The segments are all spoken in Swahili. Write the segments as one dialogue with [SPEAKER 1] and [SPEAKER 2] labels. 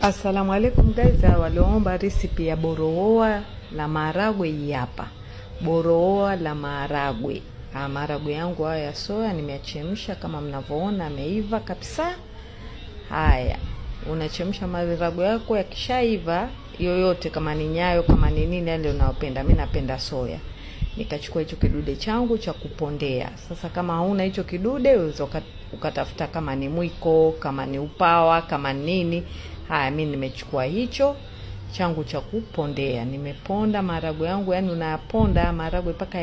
[SPEAKER 1] Assalamu alaikum guys, waliomba recipe ya boroa la maharagwe hapa. Boroa la maharagwe. Maharagwe yangu haya ya soya nimeachemsha kama mnavyoona ameiva kabisa. Haya, unachemsha maharagwe yako yakishaiva yoyote kama ni nyayo kama ni nini ile unayopenda. Mimi napenda soya. Nikachukua hicho kidude changu cha kupondea. Sasa kama hauna hicho kidude unaweza ukatafuta kama ni mwiko, kama ni upawa, kama nini. Haya, mimi nimechukua hicho changu cha kupondea. Nimeponda maharagwe yangu, yani unaponda maharagwe paka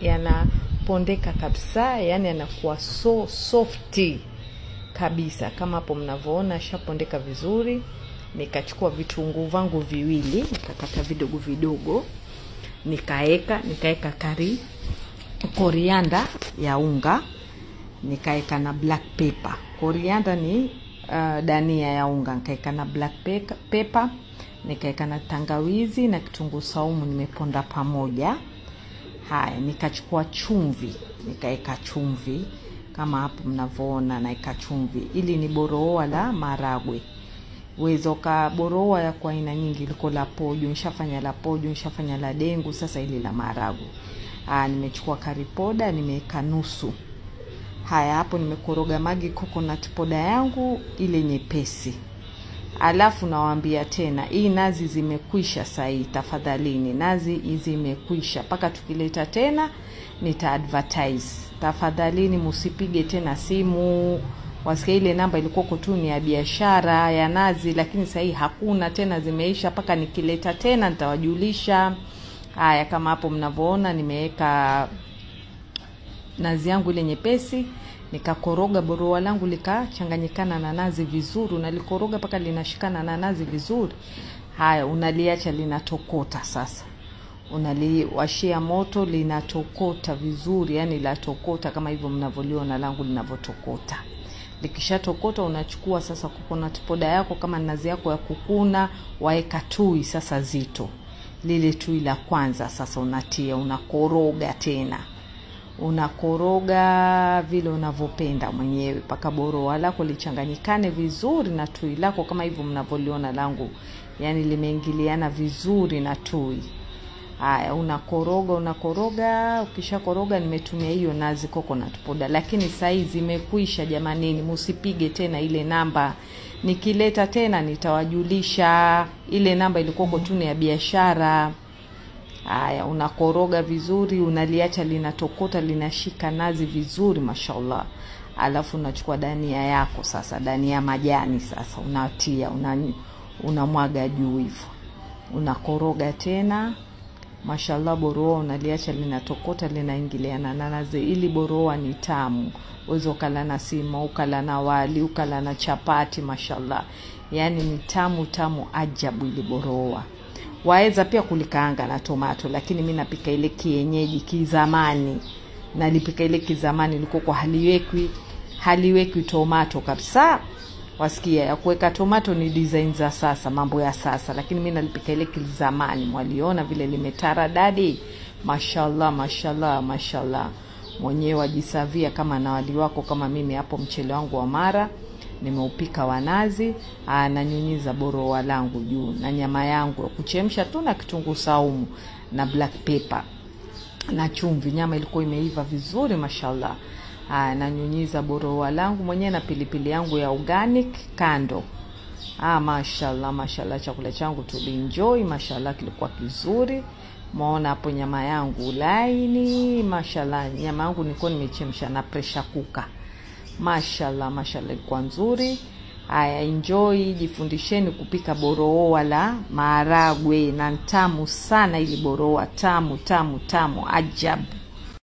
[SPEAKER 1] yanapondeka kabisa, yani yanakuwa so softy kabisa. Kama hapo mnavyoona shapondeka vizuri. Nikachukua vitunguu vangu viwili, nikakata vidogo vidogo. Nikaeka coriander ya unga, nikaeka na black pepper. Coriander ni dania ya unga, nikaeka na black pepper, nikaeka na tangawizi na kitunguu saumu nimeponda pamoja. Haya, nikachukua chumvi, nikaeka chumvi kama hapo mnavyoona, naeka chumvi. Ili ni boroa la maharagwe. Uwezo ka boroa ya kwa aina nyingi, liko la pojo, nishafanya la pojo, nishafanya la dengu, sasa ili la maharagwe. Nimechukua curry powder, nimeweka nusu. Haya, hapo nimekoroga magi coconut powder yangu ile nyepesi. Alafu nawaambia tena, hii nazi zimekwisha sasa, tafadhalini nazi hizi zimekwisha. Paka tukileta tena nita advertise. Tafadhalini msipige tena simu. Wasikia ile namba ilikuwa tu ni ya biashara ya nazi, lakini sasa hakuna tena, zimeisha. Paka nikileta tena nitawajulisha. Haya, kama hapo mnavyoona nimeweka nazi yangu ile nyepesi, nikakoroga boroa langu likachanganyikana na nazi vizuri, unalikoroga paka linashikana na nazi vizuri. Haya, unaliacha linatokota sasa. Unaliwashia moto linatokota vizuri, yani latokota kama hivyo mnavyoliona langu linavotokota. Likishatokota unachukua sasa coconut powder yako, kama nazi yako ya kukuna, waeka tui sasa zito. Lile tui la kwanza sasa unatia, unakoroga tena. Unakoroga vile unavyopenda mwenyewe paka boroa lako lichanganyikane vizuri na tui lako kama hivyo mnavyoliona langu, yani limeingiliana vizuri na tui. Haya, unakoroga. Ukishakoroga nimetumia hiyo nazi coconut powder, lakini saizi zimekwisha jamanini, msipige tena ile namba. Nikileta tena nitawajulisha. Ile namba ilikuwa tu ya biashara. Haya, unakoroga vizuri, unaliacha linatokota, linashika nazi vizuri mashallah. Alafu unachukua dania yako sasa, dania majani sasa unatia, unamwaga juu hivyo. Unakoroga tena. Mashallah, boroa unaliacha linatokota, linaingiliana na nazi. Ili boroa ni tamu. Uwezo kala na sima, ukala na wali, ukala na chapati, mashallah. Yani ni tamu ajabu ile boroa. Waeza pia kulikaanga na tomato, lakini mimi napika ile kienyeji kizamani. Nalipika ile kizamani liko kwa haliwekwi tomato kabisa. Wasikia ya kuweka tomato ni design za sasa, mambo ya sasa, lakini mimi nalipika ile kizamani. Mwaliona vile limetara dadi, mashallah. Mwenyewe wajisavia kama na wali wako. Kama mimi hapo mchele wangu wa mara nimeupika wa nazi, nanyunyiza boroa langu juu na nyama yangu kuchemsha tu na kitunguu saumu na black pepper na chumvi. Nyama ilikuwa imeiva vizuri mashallah. Nanyunyiza boroa langu mwenyewe na pilipili yangu ya organic kando. Mashallah, chakula changu tulienjoy, mashallah, kilikuwa kizuri. Maona hapo nyama yangu laini, mashallah. Nyama yangu nilikuwa nimechemsha na pressure cooker. Mashallah, ilikuwa nzuri. Haya, enjoy, jifundisheni kupika boroa la maharagwe, na tamu sana ili boroa, tamu ajabu.